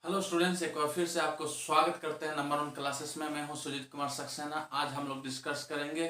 Hello students, एक बार फिर से आपको स्वागत करते हैं नंबर 1 क्लासेस में। मैं हूं सुजीत कुमार सक्सेना। आज हम लोग डिस्कस करेंगे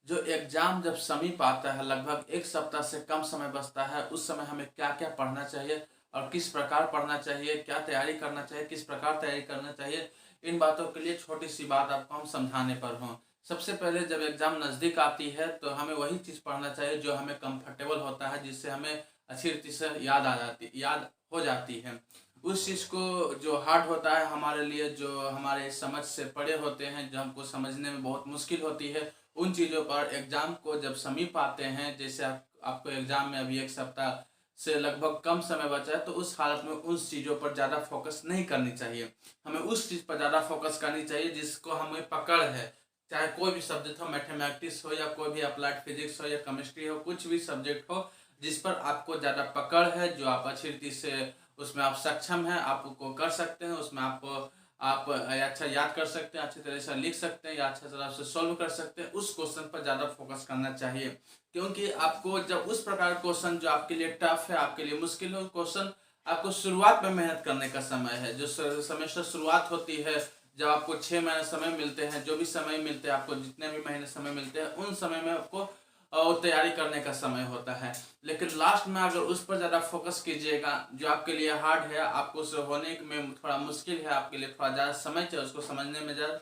जो एग्जाम जब समीप आता है, लगभग एक सप्ताह से कम समय बचता है, उस समय हमें क्या क्या पढ़ना चाहिए और किस प्रकार पढ़ना चाहिए, क्या तैयारी करना चाहिए, किस प्रकार तैयारी करना चाहिए। इन बातों के लिए छोटी सी बात आपको हम समझाने पर हूँ। सबसे पहले जब एग्जाम नज़दीक आती है तो हमें वही चीज़ पढ़ना चाहिए जो हमें कंफर्टेबल होता है, जिससे हमें अच्छी रीति से याद हो जाती है। उस चीज़ को जो हार्ड होता है हमारे लिए, जो हमारे समझ से परे होते हैं, जो हमको समझने में बहुत मुश्किल होती है, उन चीज़ों पर एग्ज़ाम को जब समीप आते हैं, जैसे आपको एग्ज़ाम में अभी एक सप्ताह से लगभग कम समय बचा है, तो उस हालत में उस चीज़ों पर ज़्यादा फोकस नहीं करनी चाहिए। हमें उस चीज़ पर ज़्यादा फोकस करनी चाहिए जिसको हमें पकड़ है। चाहे कोई भी सब्जेक्ट हो, मैथमेटिक्स हो या कोई भी अप्लाइड फिजिक्स हो या केमिस्ट्री हो, कुछ भी सब्जेक्ट हो जिस पर आपको ज़्यादा पकड़ है, जो आप अच्छी रीति से उसमें आप सक्षम हैं, आप उसको कर सकते हैं, उसमें आप अच्छा याद कर सकते हैं, अच्छी तरह से लिख सकते हैं या अच्छी तरह से सॉल्व कर सकते हैं, उस क्वेश्चन पर ज़्यादा फोकस करना चाहिए। क्योंकि आपको जब उस प्रकार क्वेश्चन जो आपके लिए टफ है, आपके लिए मुश्किल हो क्वेश्चन, आपको शुरुआत में मेहनत करने का समय है। जो सेमेस्टर शुरुआत होती है, जब आपको 6 महीने समय मिलते हैं, जो भी समय मिलते हैं आपको, जितने भी महीने समय मिलते हैं, उन समय में आपको और तैयारी करने का समय होता है। लेकिन लास्ट में अगर उस पर ज़्यादा फोकस कीजिएगा, जो आपके लिए हार्ड है, आपको उसे होने में थोड़ा मुश्किल है, आपके लिए थोड़ा ज़्यादा समय चाहिए उसको समझने में ज़्यादा,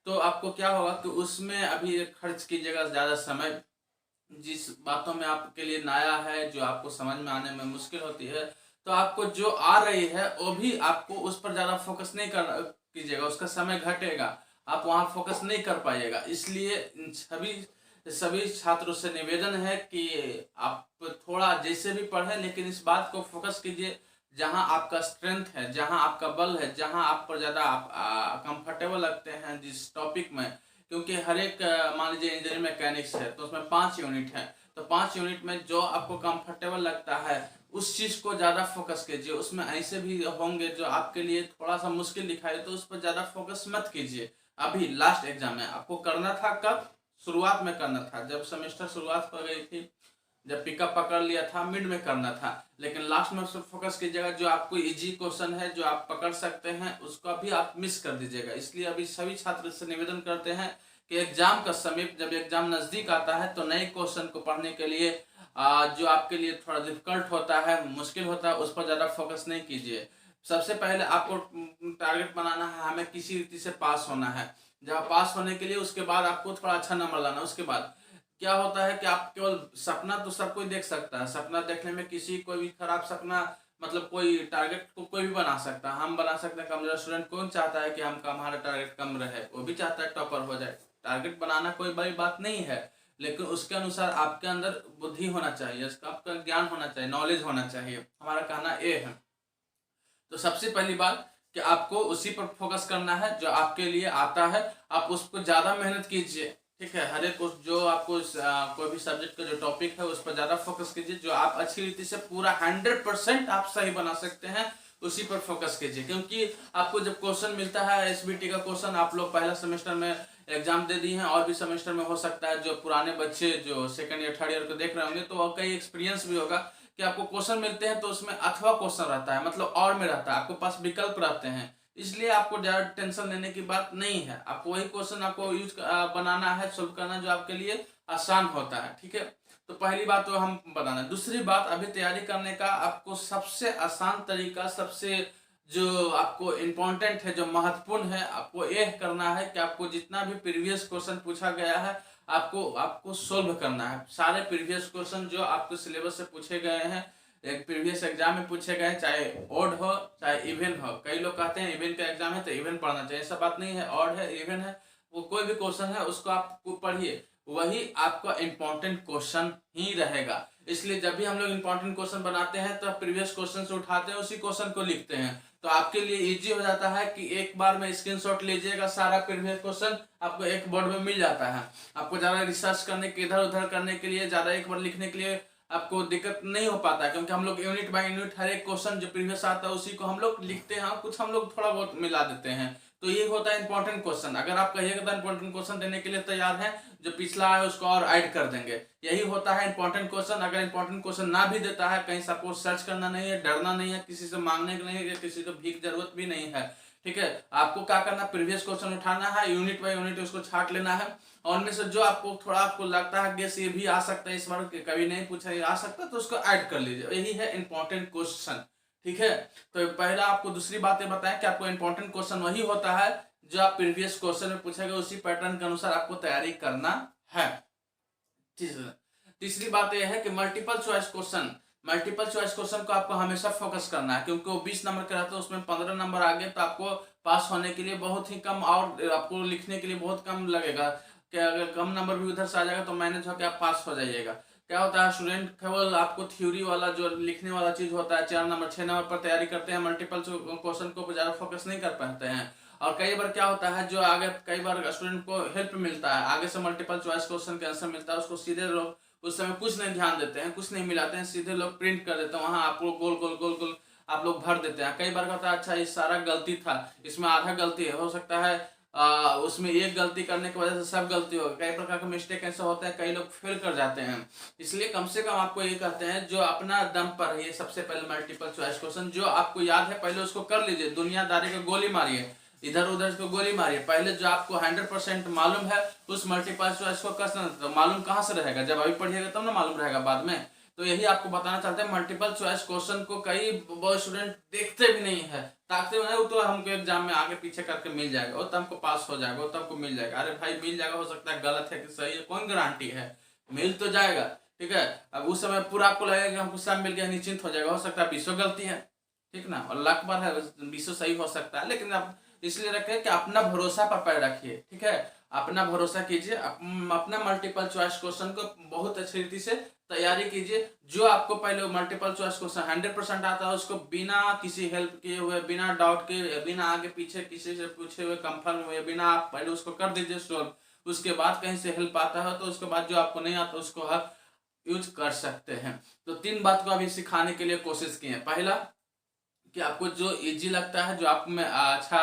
तो आपको क्या होगा कि उसमें अभी खर्च कीजिएगा ज़्यादा समय, जिस बातों में आपके लिए नया है, जो आपको समझ में आने में मुश्किल होती है, तो आपको जो आ रही है वो भी आपको उस पर ज़्यादा फोकस नहीं कर कीजिएगा, उसका समय घटेगा, आप वहाँ फोकस नहीं कर पाइएगा। इसलिए सभी सभी छात्रों से निवेदन है कि आप थोड़ा जैसे भी पढ़ें, लेकिन इस बात को फोकस कीजिए जहाँ आपका स्ट्रेंथ है, जहाँ आपका बल है, जहाँ आप पर ज़्यादा आप कंफर्टेबल लगते हैं जिस टॉपिक में। क्योंकि हर एक मान लीजिए इंजीनियरिंग मैकेनिक्स है तो उसमें 5 यूनिट है, तो 5 यूनिट में जो आपको कंफर्टेबल लगता है उस चीज़ को ज़्यादा फोकस कीजिए। उसमें ऐसे भी होंगे जो आपके लिए थोड़ा सा मुश्किल दिखाई, तो उस पर ज़्यादा फोकस मत कीजिए। अभी लास्ट एग्जाम है, आपको करना था कब? शुरुआत में करना था, जब सेमेस्टर शुरुआत हो गई थी, जब पिकअप पकड़ लिया था, मिड में करना था। लेकिन लास्ट में उसमें फोकस कीजिएगा, जो आपको इजी क्वेश्चन है, जो आप पकड़ सकते हैं, उसको अभी आप मिस कर दीजिएगा। इसलिए अभी सभी छात्र से निवेदन करते हैं कि एग्जाम का समीप, जब एग्जाम नज़दीक आता है, तो नए क्वेश्चन को पढ़ने के लिए जो आपके लिए थोड़ा डिफिकल्ट होता है, मुश्किल होता है, उस पर ज़्यादा फोकस नहीं कीजिए। सबसे पहले आपको टारगेट बनाना है, हमें किसी रीति से पास होना है। जब पास होने के लिए उसके बाद आपको थोड़ा अच्छा नंबर लाना है। उसके बाद क्या होता है कि आप केवल सपना तो सब कोई देख सकता है, सपना देखने में किसी कोई भी खराब सपना, मतलब कोई टारगेट को कोई भी बना सकता है। हम बना सकते हैं कमजोर स्टूडेंट, कौन चाहता है कि हमारा टारगेट कम रहे? वो भी चाहता है टॉपर हो जाए। टारगेट बनाना कोई बड़ी बात नहीं है, लेकिन उसके अनुसार आपके अंदर बुद्धि होना चाहिए, इसका आपका ज्ञान होना चाहिए, नॉलेज होना चाहिए। हमारा कहना ये है। तो सबसे पहली बात कि आपको उसी पर फोकस करना है जो आपके लिए आता है, आप उस पर ज़्यादा मेहनत कीजिए। ठीक है, हर एक जो आपको कोई भी सब्जेक्ट का जो टॉपिक है उस पर ज़्यादा फोकस कीजिए, जो आप अच्छी रीति से पूरा 100% आप सही बना सकते हैं, उसी पर फोकस कीजिए। क्योंकि आपको जब क्वेश्चन मिलता है एसबीटी का क्वेश्चन, आप लोग पहला सेमेस्टर में एग्जाम दे दिए हैं, और भी सेमेस्टर में हो सकता है, जो पुराने बच्चे जो सेकंड ईयर थर्ड ईयर को देख रहे होंगे तो कई एक्सपीरियंस भी होगा कि आपको क्वेश्चन मिलते हैं तो उसमें अथवा क्वेश्चन रहता है, मतलब और में रहता है, आपके पास विकल्प रहते हैं। इसलिए आपको ज़्यादा टेंशन लेने की बात नहीं है, आपको वही क्वेश्चन आपको बनाना है, सोल्व करना, जो आपके लिए आसान होता है। ठीक है, तो पहली बात तो हम बताना। दूसरी बात, अभी तैयारी करने का आपको सबसे आसान तरीका, सबसे जो आपको इम्पोर्टेंट है, जो महत्वपूर्ण है, आपको यह करना है कि आपको जितना भी प्रीवियस क्वेश्चन पूछा गया है, आपको आपको सोल्व करना है। सारे प्रीवियस क्वेश्चन जो आपके सिलेबस से पूछे गए हैं, एक प्रीवियस एग्जाम में पूछे गए, चाहे ओड हो चाहे इवन हो। कई लोग कहते हैं इवन का एग्जाम है तो इवन पढ़ना चाहिए, ऐसा बात नहीं है। ओड है, इवन है, वो कोई भी क्वेश्चन है उसको आप पढ़िए, वही आपका इम्पोर्टेंट क्वेश्चन ही रहेगा। इसलिए जब भी हम लोग इम्पोर्टेंट क्वेश्चन बनाते हैं तो प्रीवियस क्वेश्चन से उठाते हैं, उसी क्वेश्चन को लिखते हैं, तो आपके लिए इजी हो जाता है कि एक बार में स्क्रीनशॉट लीजिएगा, सारा प्रीवियस क्वेश्चन आपको एक बोर्ड में मिल जाता है। आपको ज़्यादा रिसर्च करने के, इधर उधर करने के लिए, ज़्यादा एक बार लिखने के लिए आपको दिक्कत नहीं हो पाता है, क्योंकि हम लोग यूनिट बाय यूनिट हर एक क्वेश्चन जो प्रीवियस आता है उसी को हम लोग लिखते हैं, कुछ हम लोग थोड़ा बहुत मिला देते हैं, तो ये होता है इंपॉर्टेंट क्वेश्चन। अगर आप कहिएगा तो इंपॉर्टेंट क्वेश्चन देने के लिए तैयार हैं, जो पिछला है उसको और ऐड कर देंगे। यही होता है इंपॉर्टेंट क्वेश्चन। अगर इंपॉर्टेंट क्वेश्चन ना भी देता है, कहीं से आपको सर्च करना नहीं है, डरना नहीं है, किसी से मांगने की नहीं है, किसी को भीख जरूरत भी नहीं है। ठीक है, आपको क्या करना, प्रीवियस क्वेश्चन उठाना है, यूनिट बाय यूनिट उसको छाट लेना है, और उनमें से जो आपको थोड़ा आपको लगता है गेस ये भी आ सकता है, इस बार कभी नहीं पूछा ये आ सकता है, तो उसको ऐड कर लीजिए। यही है इंपॉर्टेंट क्वेश्चन। ठीक है, तो पहला आपको दूसरी बातें बताएं कि आपको इंपॉर्टेंट क्वेश्चन वही होता है जो आप प्रीवियस क्वेश्चन में पूछा गया उसी पैटर्न के अनुसार आपको तैयारी करना है। तीसरी बात यह है कि मल्टीपल चॉइस क्वेश्चन को आपको हमेशा फोकस करना है, क्योंकि वो 20 नंबर के रहते हैं, उसमें 15 नंबर आ गए तो आपको पास होने के लिए बहुत ही कम, और आपको लिखने के लिए बहुत कम लगेगा। कि अगर कम नंबर भी उधर से आ जाएगा तो मैनेज होकर आप पास हो जाइएगा। क्या होता है, स्टूडेंट केवल आपको थ्योरी वाला जो लिखने वाला चीज होता है 4 नंबर 6 नंबर पर तैयारी करते हैं, मल्टीपल क्वेश्चन को ज्यादा फोकस नहीं कर पाते हैं। और कई बार क्या होता है, जो आगे कई बार स्टूडेंट को हेल्प मिलता है, आगे से मल्टीपल चॉइस क्वेश्चन के आंसर मिलता है, उसको सीधे लोग उस समय कुछ नहीं ध्यान देते हैं, कुछ नहीं मिलाते हैं, सीधे लोग प्रिंट कर देते हैं, वहां आपको गोल गोल गोल गोल आप लोग भर देते हैं। कई बार क्या होता है, अच्छा इस सारा गलती था, इसमें आधा गलती है, हो सकता है उसमें एक गलती करने की वजह से सब गलती होगा। कई प्रकार के मिस्टेक ऐसा होता है, कई लोग फेल कर जाते हैं। इसलिए कम से कम आपको ये कहते हैं जो अपना दम पर है, ये सबसे पहले मल्टीपल चॉइस क्वेश्चन जो आपको याद है पहले उसको कर लीजिए, दुनियादारी को गोली मारिए, इधर उधर को गोली मारिए। पहले जो आपको 100% मालूम है उस मल्टीपल चॉइस को करना, तो मालूम कहाँ से रहेगा, जब अभी पढ़िएगा तब ना मालूम रहेगा बाद में। तो यही आपको बताना चाहते हैं, मल्टीपल चॉइस क्वेश्चन को कई बहुत स्टूडेंट देखते भी नहीं है, ताकते हुए वो तो हमको एग्जाम में आगे पीछे करके मिल जाएगा, वो तो हमको पास हो जाएगा, वो तो हमको मिल जाएगा। अरे भाई मिल जाएगा, हो सकता है गलत है कि सही है, कौन गारंटी है, मिल तो जाएगा। ठीक है, अब उस समय पूरा आपको लगेगा कि हमको सब मिल गया, निश्चिंत हो जाएगा, हो सकता है 20 गलती है, ठीक ना, और लाख बार है 20 सही हो सकता है, लेकिन आप इसलिए रखें कि अपना भरोसा पर पैर रखिए। ठीक है, अपना भरोसा कीजिए, अपना मल्टीपल चॉइस क्वेश्चन को बहुत अच्छी रीति से तैयारी कीजिए। जो आपको पहले मल्टीपल चॉइस क्वेश्चन 100% आता है उसको बिना किसी हेल्प किए हुए, बिना डाउट के, बिना आगे पीछे किसी से पूछे हुए, कंफर्म हुए बिना, आप पहले उसको कर दीजिए सॉल्व। उसके बाद कहीं से हेल्प आता है तो उसके बाद जो आपको नहीं आता उसको आप यूज कर सकते हैं। तो 3 बात को अभी सिखाने के लिए कोशिश की है। पहला कि आपको जो इजी लगता है, जो आप में अच्छा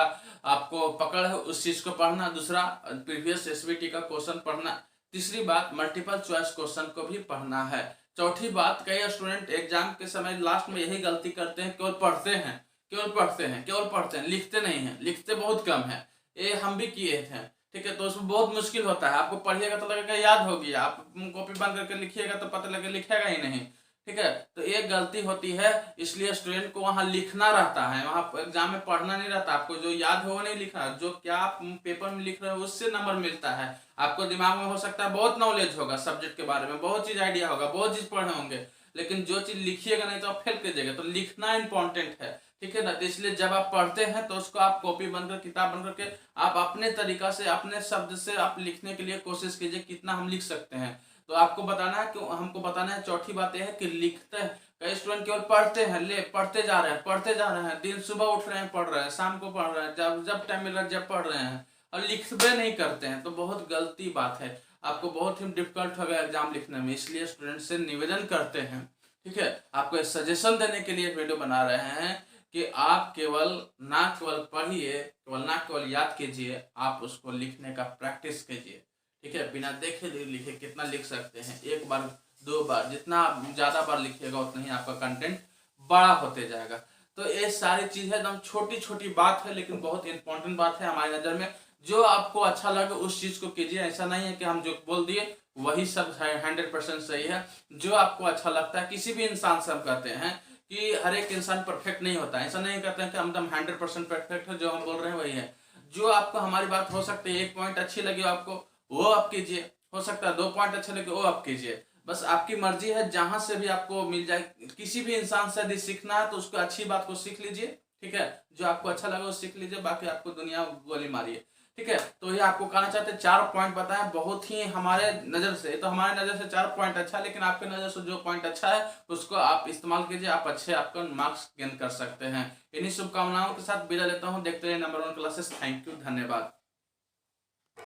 आपको पकड़ है उस चीज को पढ़ना। दूसरा, प्रीवियस एसबीटी का क्वेश्चन पढ़ना। तीसरी बात, मल्टीपल चॉइस क्वेश्चन को भी पढ़ना है। चौथी बात, कई स्टूडेंट एग्जाम के समय लास्ट में यही गलती करते हैं, केवल पढ़ते हैं, लिखते नहीं है, लिखते बहुत कम है। ये हम भी किए थे। ठीक है, तो उसमें बहुत मुश्किल होता है, आपको पढ़िएगा तो लगेगा याद हो गया, आप कॉपी बंद करके लिखिएगा तो पता लगेगा लिखेगा ही नहीं। ठीक है, तो एक गलती होती है, इसलिए स्टूडेंट को वहां लिखना रहता है, वहां एग्जाम में पढ़ना नहीं रहता। आपको जो याद हो वो नहीं लिखना, जो क्या आप पेपर में लिख रहे हो उससे नंबर मिलता है। आपको दिमाग में हो सकता है बहुत नॉलेज होगा सब्जेक्ट के बारे में, बहुत चीज आइडिया होगा, बहुत चीज पढ़े होंगे, लेकिन जो चीज लिखिएगा नहीं तो आप फेल कीजिएगा। तो लिखना इंपॉर्टेंट है। ठीक है ना, तो इसलिए जब आप पढ़ते हैं तो उसको आप कॉपी बनकर, किताब बनकर के आप अपने तरीका से, अपने शब्द से आप लिखने के लिए कोशिश कीजिए, कितना हम लिख सकते हैं। तो आपको बताना है कि हमको बताना है। चौथी बात यह है कि लिखते हैं, कई स्टूडेंट केवल पढ़ते हैं, पढ़ते जा रहे हैं, दिन सुबह उठ रहे हैं पढ़ रहे हैं, शाम को पढ़ रहे हैं, जब जब टाइम मिल रहा है जब पढ़ रहे हैं, और लिखते नहीं करते हैं, तो बहुत गलती बात है। आपको बहुत ही डिफिकल्ट होगा एग्जाम लिखने में, इसलिए स्टूडेंट से निवेदन करते हैं, ठीक है, आपको सजेशन देने के लिए वीडियो बना रहे हैं कि आप ना केवल पढ़िए, ना केवल याद कीजिए, आप उसको लिखने का प्रैक्टिस कीजिए। ठीक है, बिना देखे लिखे कितना लिख सकते हैं, 1 बार 2 बार, जितना ज्यादा बार लिखिएगा उतना ही आपका कंटेंट बड़ा होते जाएगा। तो ये सारी चीज है, एकदम छोटी छोटी बात है, लेकिन बहुत इंपॉर्टेंट बात है हमारी नजर में। जो आपको अच्छा लगे उस चीज को कीजिए, ऐसा नहीं है कि हम जो बोल दिए वही सब 100% सही है। जो आपको अच्छा लगता है, किसी भी इंसान से हम कहते हैं कि हर एक इंसान परफेक्ट नहीं होता है, ऐसा नहीं कहते हैं कि हम 100% परफेक्ट है, जो हम बोल रहे हैं वही है। जो आपको हमारी बात हो सकती है, 1 पॉइंट अच्छी लगी आपको वो आप कीजिए, हो सकता है 2 पॉइंट अच्छे लगे वो आप कीजिए, बस आपकी मर्जी है। जहां से भी आपको मिल जाए, किसी भी इंसान से यदि सीखना है तो उसको अच्छी बात को सीख लीजिए। ठीक है, जो आपको अच्छा लगे वो सीख लीजिए, बाकी आपको दुनिया गोली मारिए। ठीक है, तो ये आपको कहना चाहते हैं, 4 पॉइंट बताएं, बहुत ही हमारे नजर से, तो हमारे नजर से 4 पॉइंट अच्छा है, लेकिन आपके नजर से जो पॉइंट अच्छा है उसको आप इस्तेमाल कीजिए, आप अच्छे आपका मार्क्स गेन कर सकते हैं। इन्हीं शुभकामनाओं के साथ विदा लेता हूँ, देखते रहिए नंबर 1 क्लासेस। थैंक यू, धन्यवाद।